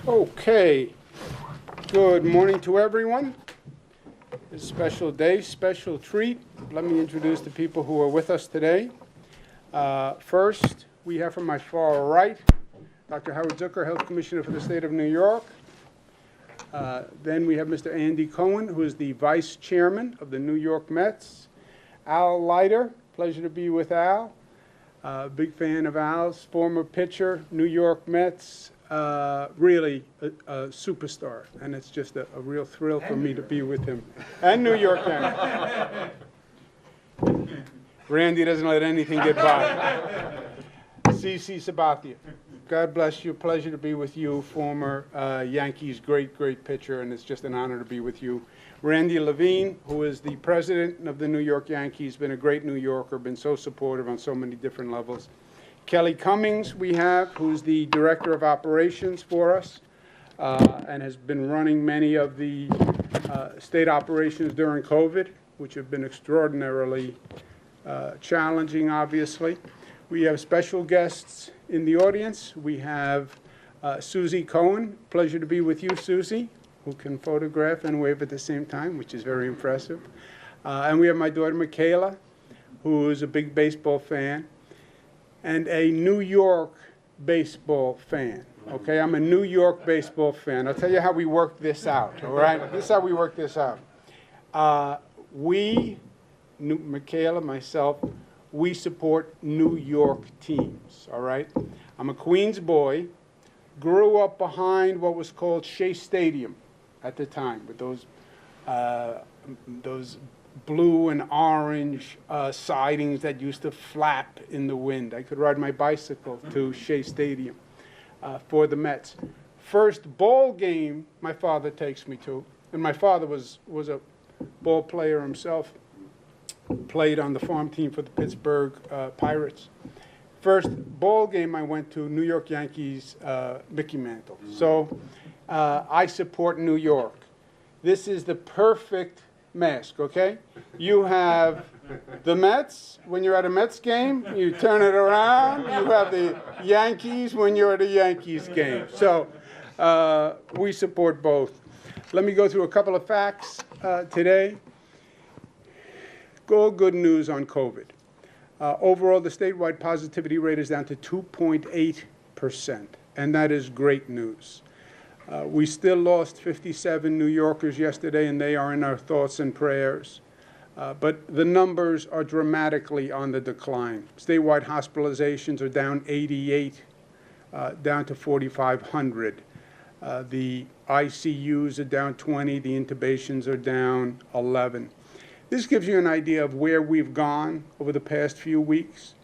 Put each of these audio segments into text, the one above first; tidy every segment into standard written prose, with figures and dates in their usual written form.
Okay, good morning to everyone. It's a special day, special treat. Let me introduce the people who are with us today. First, we have from my far right, Dr. Howard Zucker, Health Commissioner for the State of New York. Then we have Mr. Andy Cohen, who is the Vice Chairman of the New York Mets. Al Leiter, pleasure to be with Al. Big fan of Al's, former pitcher, New York Mets. Really a superstar, and it's just a real thrill for me to be with him. And New York Yankees. Randy doesn't let anything get by. CC Sabathia. God bless you. Pleasure to be with you, former Yankees great pitcher, and it's just an honor to be with you. Randy Levine, who is the president of the New York Yankees, been a great New Yorker, been so supportive on so many different levels. Kelly Cummings we have, who's the Director of Operations for us, and has been running many of the state operations during COVID, which have been extraordinarily challenging, obviously. We have special guests in the audience. We have Susie Cohen. Pleasure to be with you, Susie, who can photograph and wave at the same time, which is very impressive. And we have my daughter, Michaela, who is a big baseball fan and a New York baseball fan. Okay, I'm a New York baseball fan. I'll tell you how we work this out, all right? This is how we work this out. Michaela, myself, we support New York teams, all right? I'm a Queens boy, grew up behind what was called Shea Stadium at the time, with those blue and orange sidings that used to flap in the wind. I could ride my bicycle to Shea Stadium for the Mets. First ball game my father takes me to, and my father was a ball player himself, played on the farm team for the Pittsburgh Pirates. First ball game I went to, New York Yankees, Mickey Mantle. So I support New York. This is the perfect mask, okay? You have the Mets when you're at a Mets game, you turn it around. You have the Yankees when you're at a Yankees game. So we support both. Let me go through a couple of facts today. All good news on COVID. Overall, the statewide positivity rate is down to 2.8%, and that is great news. We still lost 57 New Yorkers yesterday, and they are in our thoughts and prayers. But the numbers are dramatically on the decline. Statewide hospitalizations are down 88, down to 4,500. The ICUs are down 20. The intubations are down 11. This gives you an idea of where we've gone over the past few weeks.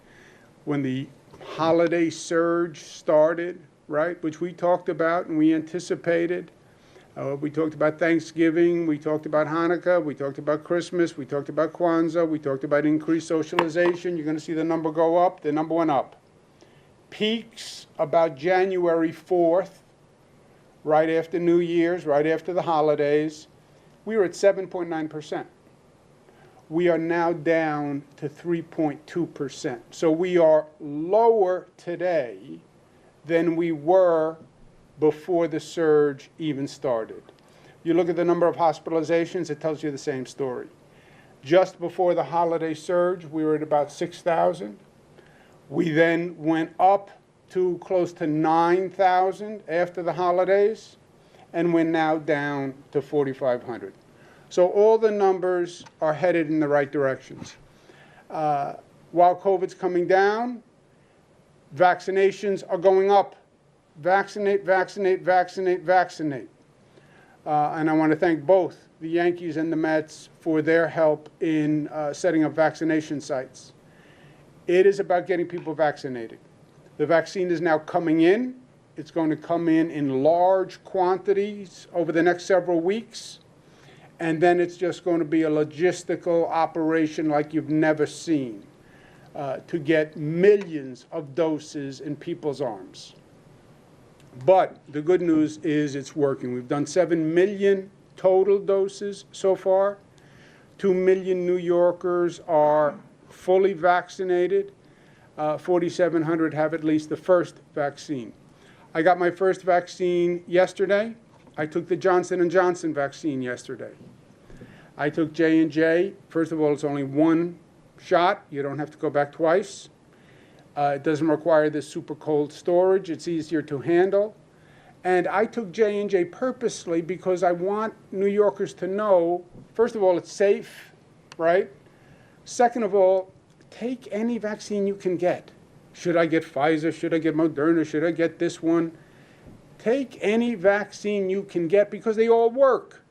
When the holiday surge started, right, which we talked about and we anticipated. We talked about Thanksgiving, we talked about Hanukkah, we talked about Christmas, we talked about Kwanzaa, we talked about increased socialization. You're going to see the number go up. The number went up. Peaks about January 4th, right after New Year's, right after the holidays. We were at 7.9%. We are now down to 3.2%. So we are lower today than we were before the surge even started. You look at the number of hospitalizations, it tells you the same story. Just before the holiday surge, we were at about 6,000. We then went up to close to 9,000 after the holidays, and we're now down to 4,500. So all the numbers are headed in the right directions. While COVID's coming down, vaccinations are going up. Vaccinate, vaccinate, vaccinate, vaccinate. And I want to thank both the Yankees and the Mets for their help in setting up vaccination sites. It is about getting people vaccinated. The vaccine is now coming in. It's going to come in large quantities over the next several weeks. And then it's just going to be a logistical operation like you've never seen to get millions of doses in people's arms. But the good news is it's working. We've done 7 million total doses so far. 2 million New Yorkers are fully vaccinated. 4,700 have at least the first vaccine. I got my first vaccine yesterday. I took the Johnson & Johnson vaccine yesterday. I took J&J. First of all, it's only one shot. You don't have to go back twice. It doesn't require this super cold storage. It's easier to handle. And I took J&J purposely because I want New Yorkers to know, first of all, it's safe, right? Second of all, take any vaccine you can get. Should I get Pfizer? Should I get Moderna? Should I get this one? Take any vaccine you can get because they all work.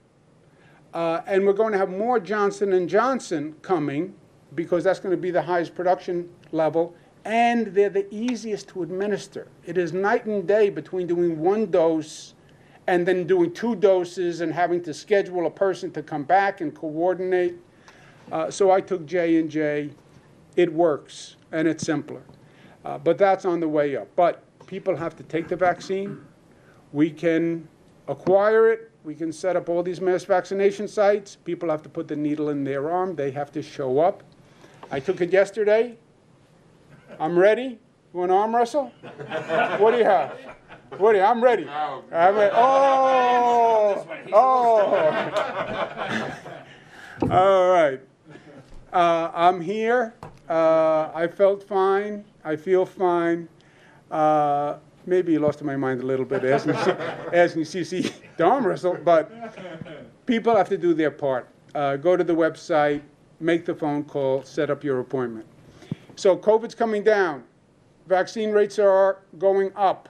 And we're going to have more Johnson & Johnson coming because that's going to be the highest production level, and they're the easiest to administer. It is night and day between doing one dose and then doing 2 doses and having to schedule a person to come back and coordinate. So I took J&J. It works, and it's simpler. But that's on the way up. But people have to take the vaccine. We can acquire it. We can set up all these mass vaccination sites. People have to put the needle in their arm. They have to show up. I took it yesterday. I'm ready. You want to arm wrestle? What do you have? What do you? I'm ready. I'm ready. Oh! All right. I'm here. I felt fine. I feel fine. Maybe lost my mind a little bit asking CC to arm wrestle, but people have to do their part. Go to the website, make the phone call, set up your appointment. So COVID's coming down. Vaccine rates are going up.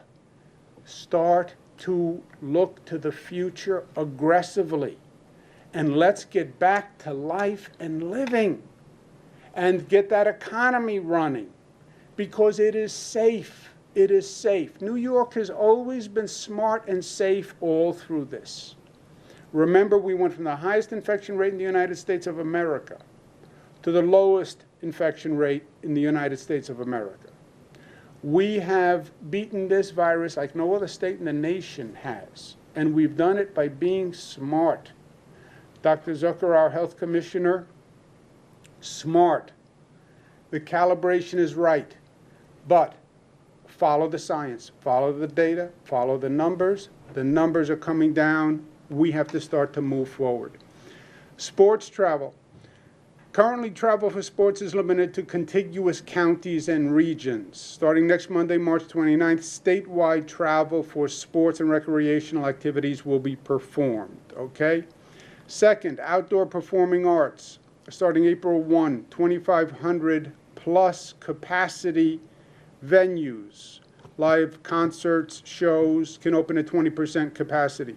Start to look to the future aggressively. And let's get back to life and living and get that economy running because it is safe. It is safe. New York has always been smart and safe all through this. Remember, we went from the highest infection rate in the United States of America to the lowest infection rate in the United States of America. We have beaten this virus like no other state in the nation has, and we've done it by being smart. Dr. Zucker, our health commissioner, smart. The calibration is right, but follow the science, follow the data, follow the numbers. The numbers are coming down. We have to start to move forward. Sports travel. Currently, travel for sports is limited to contiguous counties and regions. Starting next Monday, March 29th, statewide travel for sports and recreational activities will be performed, okay? Second, outdoor performing arts. Starting April 1, 2,500 plus capacity venues, live concerts, shows can open at 20% capacity.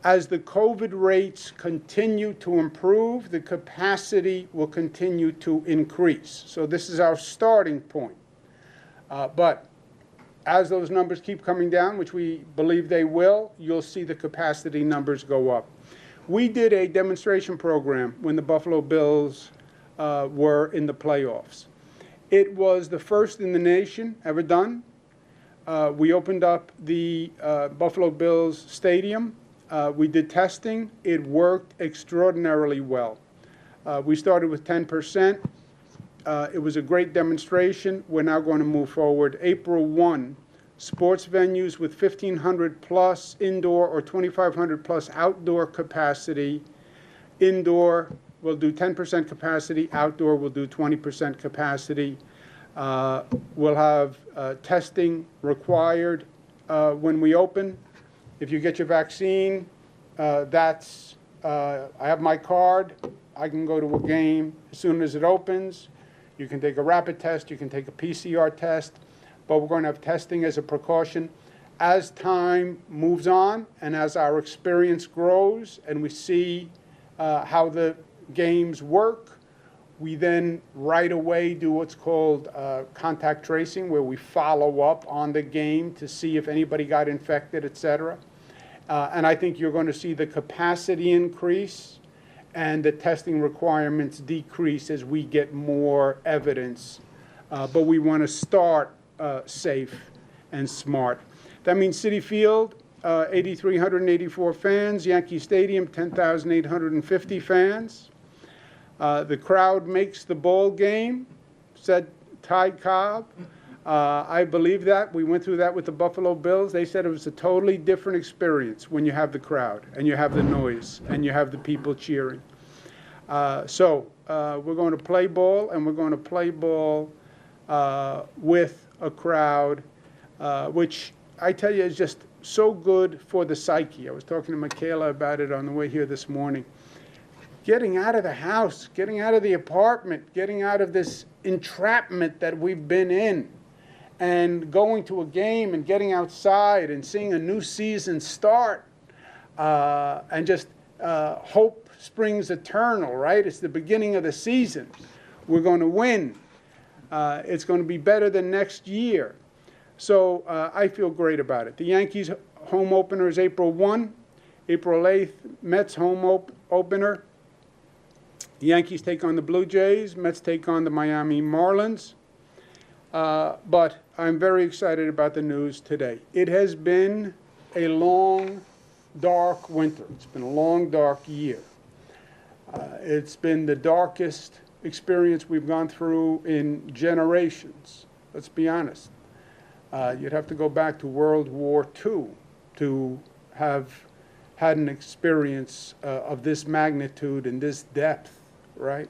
As the COVID rates continue to improve, the capacity will continue to increase. So this is our starting point. But as those numbers keep coming down, which we believe they will, you'll see the capacity numbers go up. We did a demonstration program when the Buffalo Bills were in the playoffs. It was the first in the nation ever done. We opened up the Buffalo Bills Stadium. We did testing. It worked extraordinarily well. We started with 10%. It was a great demonstration. We're now going to move forward. April 1, sports venues with 1,500 plus indoor or 2,500 plus outdoor capacity. Indoor will do 10% capacity. Outdoor will do 20% capacity. We'll have testing required when we open. If you get your vaccine, I have my card. I can go to a game as soon as it opens. You can take a rapid test. You can take a PCR test. But we're going to have testing as a precaution. As time moves on and as our experience grows and we see how the games work, we then right away do what's called contact tracing, where we follow up on the game to see if anybody got infected, et cetera. And I think you're going to see the capacity increase and the testing requirements decrease as we get more evidence. But we want to start safe and smart. That means Citi Field, 8,384 fans. Yankee Stadium, 10,850 fans. The crowd makes the ball game, said Ty Cobb. I believe that. We went through that with the Buffalo Bills. They said it was a totally different experience when you have the crowd and you have the noise and you have the people cheering. So we're going to play ball, and we're going to play ball with a crowd, which I tell you is just so good for the psyche. I was talking to Michaela about it on the way here this morning. Getting out of the house, getting out of the apartment, getting out of this entrapment that we've been in, and going to a game and getting outside and seeing a new season start, and just hope springs eternal, right? It's the beginning of the season. We're going to win. It's going to be better than next year. So I feel great about it. The Yankees home opener is April 1. April 8th, Mets home opener. The Yankees take on the Blue Jays. Mets take on the Miami Marlins. But I'm very excited about the news today. It has been a long, dark winter. It's been a long, dark year. It's been the darkest experience we've gone through in generations. Let's be honest. You'd have to go back to World War II to have had an experience of this magnitude and this depth, right?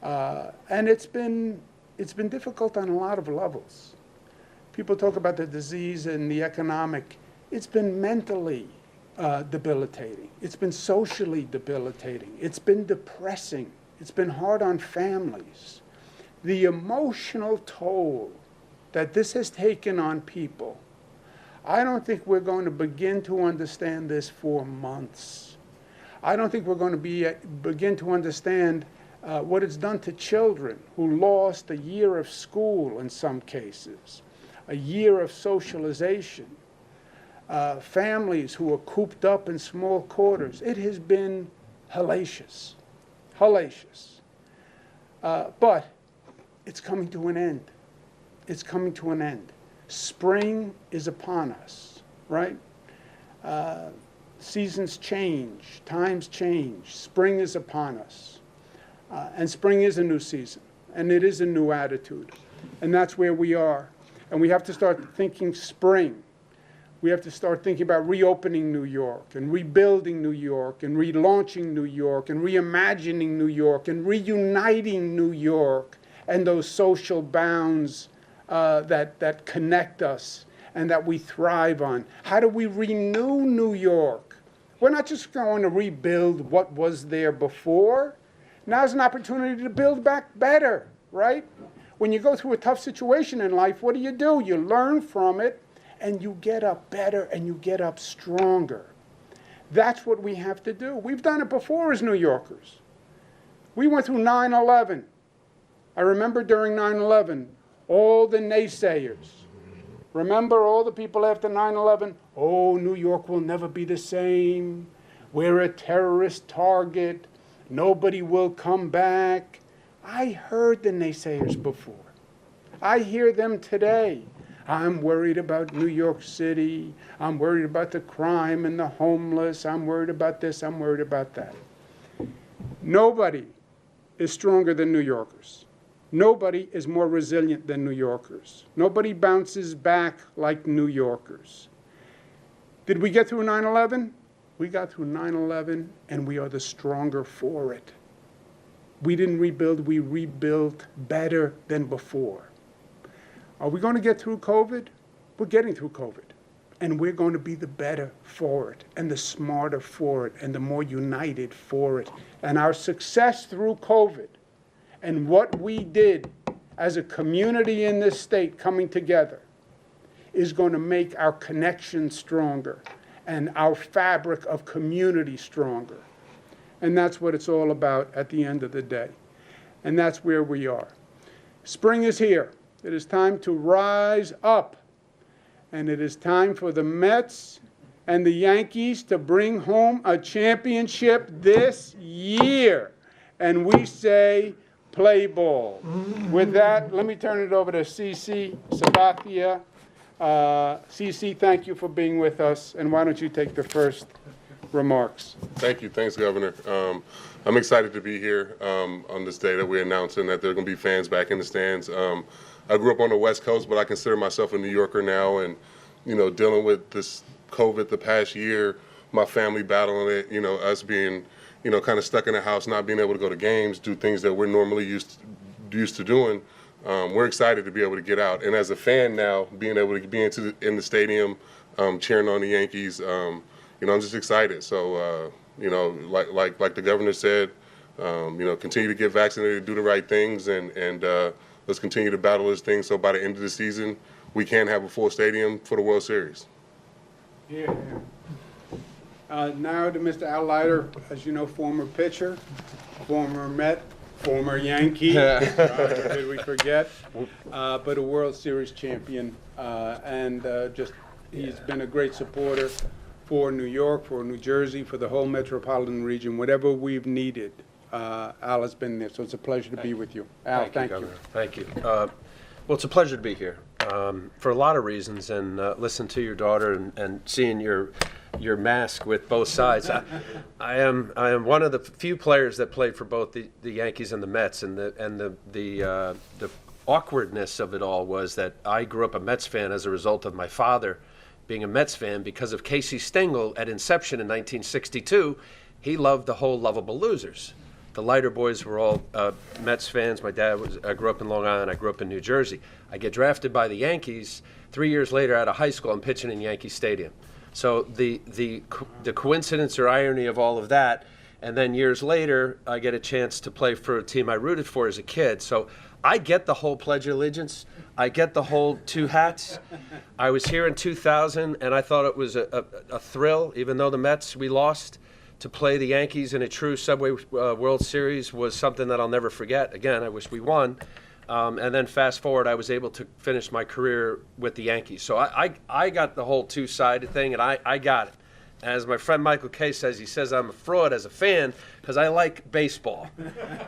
And it's been difficult on a lot of levels. People talk about the disease and the economic. It's been mentally debilitating. It's been socially debilitating. It's been depressing. It's been hard on families. The emotional toll that this has taken on people, I don't think we're going to begin to understand this for months. I don't think we're going to begin to understand what it's done to children who lost a year of school in some cases, a year of socialization, families who are cooped up in small quarters. It has been hellacious, hellacious. But it's coming to an end. It's coming to an end. Spring is upon us, right? Seasons change, times change. Spring is upon us. And spring is a new season, and it is a new attitude. And that's where we are. And we have to start thinking spring. We have to start thinking about reopening New York and rebuilding New York and relaunching New York and reimagining New York and reuniting New York and those social bounds that connect us and that we thrive on. How do we renew New York? We're not just going to rebuild what was there before. Now's an opportunity to build back better, right? When you go through a tough situation in life, what do? You learn from it, and you get up better, and you get up stronger. That's what we have to do. We've done it before as New Yorkers. We went through 9/11. I remember during 9/11, all the naysayers. Remember all the people after 9/11? Oh, New York will never be the same. We're a terrorist target. Nobody will come back. I heard the naysayers before. I hear them today. I'm worried about New York City. I'm worried about the crime and the homeless. I'm worried about this. I'm worried about that. Nobody is stronger than New Yorkers. Nobody is more resilient than New Yorkers. Nobody bounces back like New Yorkers. Did we get through 9/11? We got through 9/11, and we are the stronger for it. We didn't rebuild, we rebuilt better than before. Are we going to get through COVID? We're getting through COVID. And we're going to be the better for it, and the smarter for it, and the more united for it. And our success through COVID, and what we did as a community in this state coming together, is going to make our connection stronger and our fabric of community stronger. And that's what it's all about at the end of the day. And that's where we are. Spring is here. It is time to rise up. And it is time for the Mets and the Yankees to bring home a championship this year. And we say, play ball. With that, let me turn it over to Cece Sabathia. Cece, thank you for being with us. And why don't you take the first remarks. Thank you. Thanks, Governor. I'm excited to be here on this day that we're announcing that there are going to be fans back in the stands. I grew up on the West Coast, but I consider myself a New Yorker now, and dealing with this COVID the past year, my family battling it, us being, kind of stuck in the house, not being able to go to games, do things that we're normally used to doing. We're excited to be able to get out, and as a fan now, being able to be in the stadium, cheering on the Yankees, I'm just excited. So, like the governor said, continue to get vaccinated, do the right things, and let's continue to battle this thing. So by the end of the season, we can have a full stadium for the World Series. Yeah. Now to Mr. Al Leiter, as you know, former pitcher, former Met, former Yankee, did we forget? But a World Series champion, and he's been a great supporter for New York, for New Jersey, for the whole metropolitan region. Whatever we've needed, Al has been there. So it's a pleasure to be with you. Al, thank you. Thank you. Well, it's a pleasure to be here for a lot of reasons, and listen to your daughter and seeing your mask with both sides. I am one of the few players that played for both the Yankees and the Mets, and the awkwardness of it all was that I grew up a Mets fan as a result of my father being a Mets fan because of Casey Stengel at inception in 1962. He loved the whole Lovable Losers. The Leiter boys were all Mets fans. My dad I grew up in Long Island. I grew up in New Jersey. I get drafted by the Yankees. 3 years later, out of high school, I'm pitching in Yankee Stadium. So the coincidence or irony of all of that, and then years later, I get a chance to play for a team I rooted for as a kid. So I get the whole Pledge of Allegiance. I get the whole two hats. I was here in 2000, and I thought it was a thrill, even though the Mets, we lost. To play the Yankees in a true Subway World Series was something that I'll never forget. Again, I wish we won. And then fast forward, I was able to finish my career with the Yankees. So I got the whole two-sided thing, and I got it. As my friend Michael Kay says, he says I'm a fraud as a fan because I like baseball.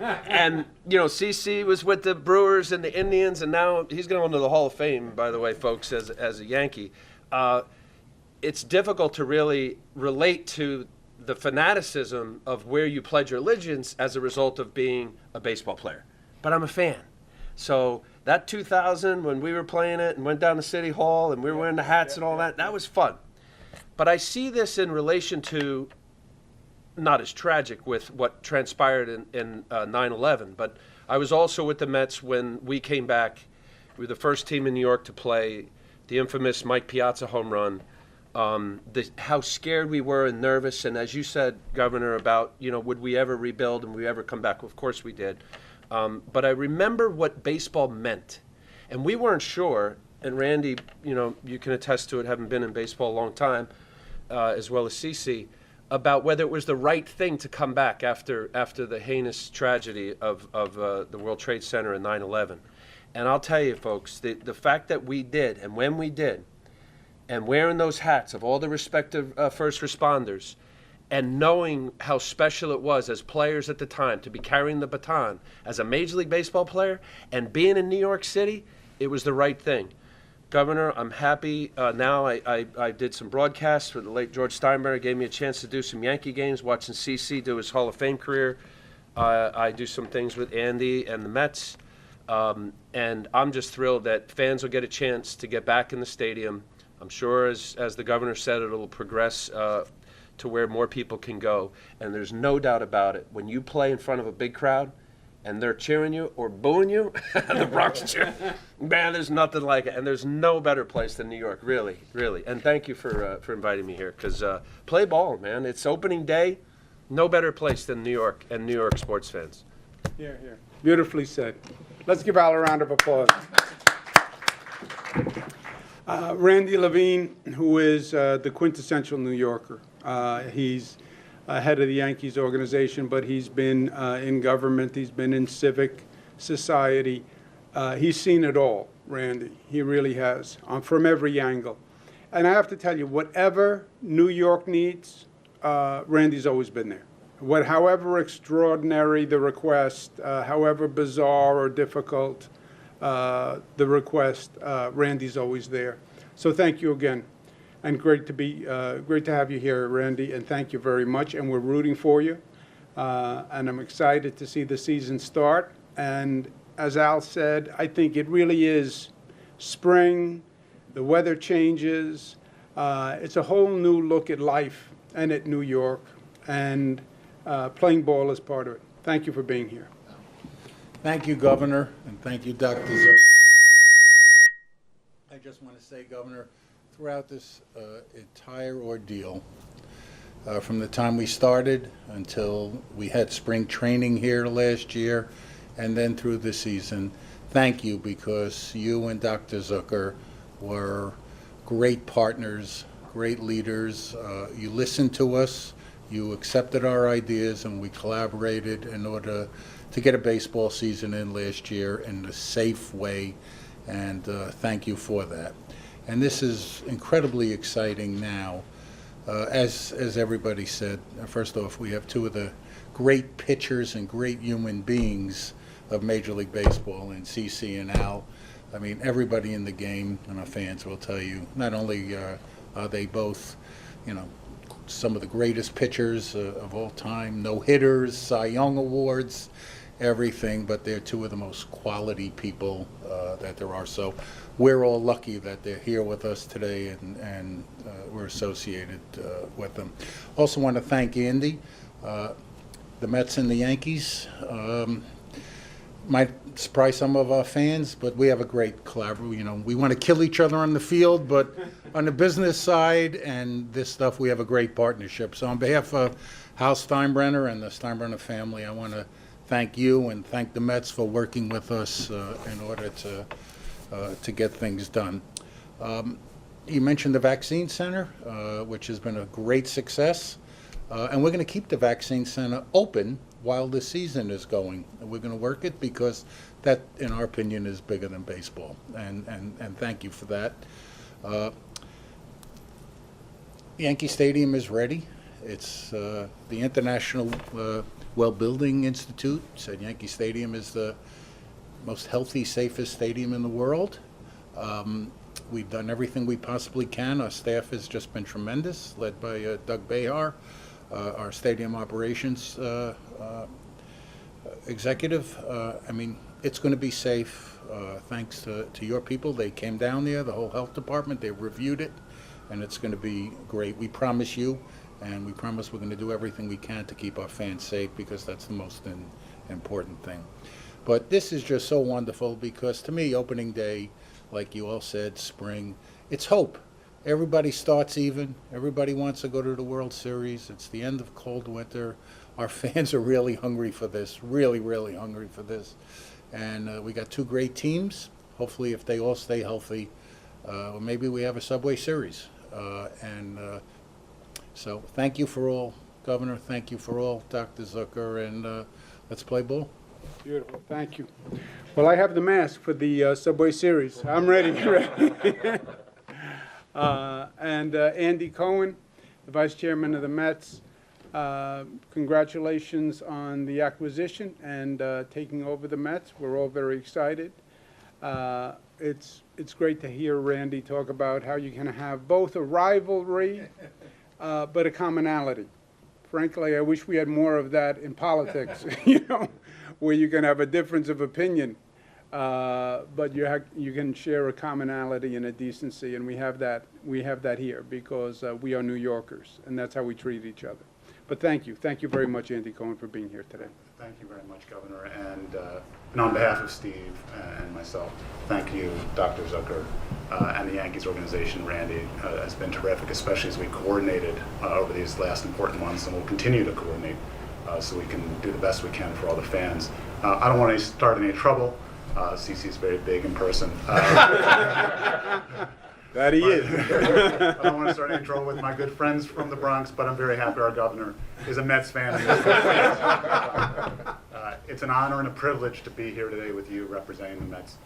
And, CC was with the Brewers and the Indians, and now he's going to the Hall of Fame, by the way, folks, as a Yankee. It's difficult to really relate to the fanaticism of where you pledge your allegiance as a result of being a baseball player. But I'm a fan. So that 2000, when we were playing it and went down to City Hall and we were wearing the hats and all that was fun. But I see this in relation to, not as tragic with what transpired in 9/11, but I was also with the Mets when we came back. We were the first team in New York to play the infamous Mike Piazza home run. How scared we were and nervous, and as you said, Governor, about would we ever rebuild and would we ever come back? Of course we did. But I remember what baseball meant, and we weren't sure. And Randy, you can attest to it, having been in baseball a long time, as well as CC, about whether it was the right thing to come back after the heinous tragedy of the World Trade Center in 9/11. And I'll tell you, folks, the fact that we did, and when we did, and wearing those hats of all the respective first responders, and knowing how special it was as players at the time to be carrying the baton as a Major League Baseball player and being in New York City, it was the right thing. Governor, I'm happy now. I did some broadcasts with the late George Steinbrenner, gave me a chance to do some Yankee games, watching CC do his Hall of Fame career. I do some things with Andy and the Mets. And I'm just thrilled that fans will get a chance to get back in the stadium. I'm sure, as the governor said, it'll progress to where more people can go. And there's no doubt about it. When you play in front of a big crowd and they're cheering you or booing you, the Bronx cheer, man, there's nothing like it. And there's no better place than New York, really, really. And thank you for inviting me here, because play ball, man. It's opening day. No better place than New York and New York sports fans. Yeah. Beautifully said. Let's give Al a round of applause. Randy Levine, who is the quintessential New Yorker. He's head of the Yankees organization, but he's been in government. He's been in civic society. He's seen it all, Randy. He really has, from every angle. And I have to tell you, whatever New York needs, Randy's always been there. However extraordinary the request, however bizarre or difficult the request, Randy's always there. So thank you again. And great to have you here, Randy, and thank you very much. And we're rooting for you. And I'm excited to see the season start. And as Al said, I think it really is spring. The weather changes. It's a whole new look at life and at New York. And playing ball is part of it. Thank you for being here. Thank you, Governor, and thank you, Dr. Zucker. I just want to say, Governor, throughout this entire ordeal, from the time we started until we had spring training here last year, and then through the season, thank you, because you and Dr. Zucker were great partners, great leaders. You listened to us, you accepted our ideas, and we collaborated in order to get a baseball season in last year in a safe way, and thank you for that. And this is incredibly exciting now. As everybody said, first off, we have two of the great pitchers and great human beings of Major League Baseball in CeCe and Al. I mean, everybody in the game and our fans will tell you, not only are they both, some of the greatest pitchers of all time, no-hitters, Cy Young Awards, everything, but they're two of the most quality people that there are. So we're all lucky that they're here with us today, and we're associated with them. Also want to thank Andy, the Mets and the Yankees. Might surprise some of our fans, but we have a great collaboration. We want to kill each other on the field, but on the business side and this stuff, we have a great partnership. So on behalf of Hal Steinbrenner and the Steinbrenner family, I want to thank you and thank the Mets for working with us in order to get things done. You mentioned the Vaccine Center, which has been a great success, and we're going to keep the Vaccine Center open while the season is going. And we're going to work it because that, in our opinion, is bigger than baseball. And thank you for that. Yankee Stadium is ready. It's the International Well Building Institute said Yankee Stadium is the most healthy, safest stadium in the world. We've done everything we possibly can. Our staff has just been tremendous, led by Doug Behar, our stadium operations executive. I mean, it's going to be safe thanks to your people. They came down there, the whole health department, they reviewed it, and it's going to be great. We promise you, and we promise we're going to do everything we can to keep our fans safe, because that's the most important thing. But this is just so wonderful, because to me, opening day, like you all said, spring, it's hope. Everybody starts even. Everybody wants to go to the World Series. It's the end of cold winter. Our fans are really hungry for this, really, really hungry for this. And we got two great teams. Hopefully, if they all stay healthy, maybe we have a Subway Series. So thank you for all, Governor. Thank you for all, Dr. Zucker, and let's play ball. Beautiful. Thank you. Well, I have the mask for the Subway Series. I'm ready. And Andy Cohen, the Vice Chairman of the Mets, congratulations on the acquisition and taking over the Mets. We're all very excited. It's great to hear Randy talk about how you can have both a rivalry but a commonality. Frankly, I wish we had more of that in politics, where you can have a difference of opinion, but you can share a commonality and a decency, and we have that here because we are New Yorkers, and that's how we treat each other. But thank you very much, Andy Cohen, for being here today. Thank you very much, Governor, and on behalf of Steve and myself, thank you, Dr. Zucker, and the Yankees organization. Randy has been terrific, especially as we coordinated over these last important months, and we'll continue to coordinate so we can do the best we can for all the fans. I don't want to start any trouble. CeCe is very big in person. That he is. I don't want to start any trouble with my good friends from the Bronx, but I'm very happy our governor is a Mets fan. It's an honor and a privilege to be here today with you representing the Mets.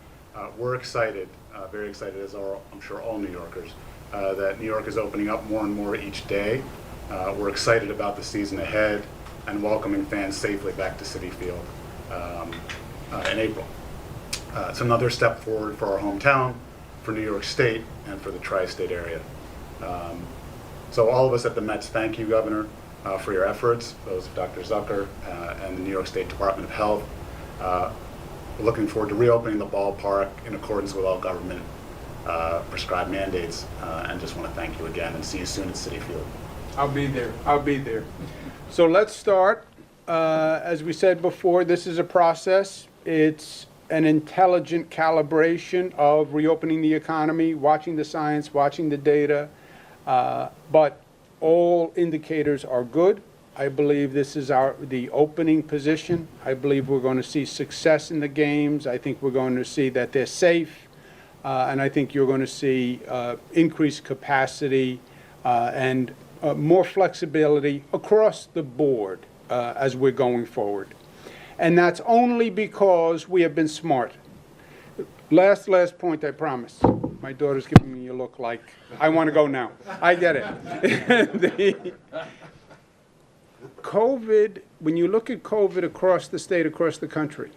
We're excited, very excited, as are, I'm sure, all New Yorkers, that New York is opening up more and more each day. We're excited about the season ahead and welcoming fans safely back to Citi Field in April. It's another step forward for our hometown, for New York State, and for the tri-state area. So all of us at the Mets thank you, Governor, for your efforts, those of Dr. Zucker and the New York State Department of Health. We're looking forward to reopening the ballpark in accordance with all government prescribed mandates, and just want to thank you again and see you soon at Citi Field. I'll be there. I'll be there. So let's start. As we said before, this is a process. It's an intelligent calibration of reopening the economy, watching the science, watching the data. But all indicators are good. I believe this is the opening position. I believe we're going to see success in the games. I think we're going to see that they're safe. And I think you're going to see increased capacity and more flexibility across the board as we're going forward. And that's only because we have been smart. Last point, I promise. My daughter's giving me a look like, I want to go now. I get it. COVID, when you look at COVID across the state, across the country,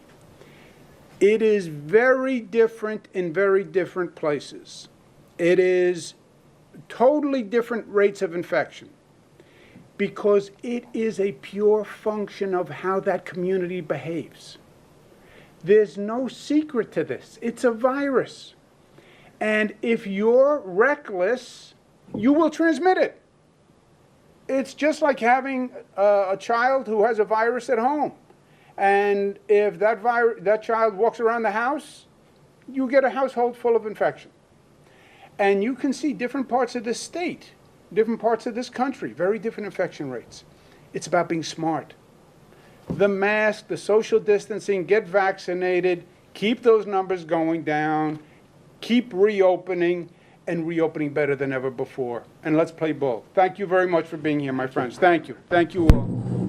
it is very different in very different places. It is totally different rates of infection because it is a pure function of how that community behaves. There's no secret to this. It's a virus. And if you're reckless, you will transmit it. It's just like having a child who has a virus at home. And if that child walks around the house, you get a household full of infection. And you can see different parts of this state, different parts of this country, very different infection rates. It's about being smart. The mask, the social distancing, get vaccinated, keep those numbers going down, keep reopening, and reopening better than ever before. And let's play ball. Thank you very much for being here, my friends. Thank you. Thank you all.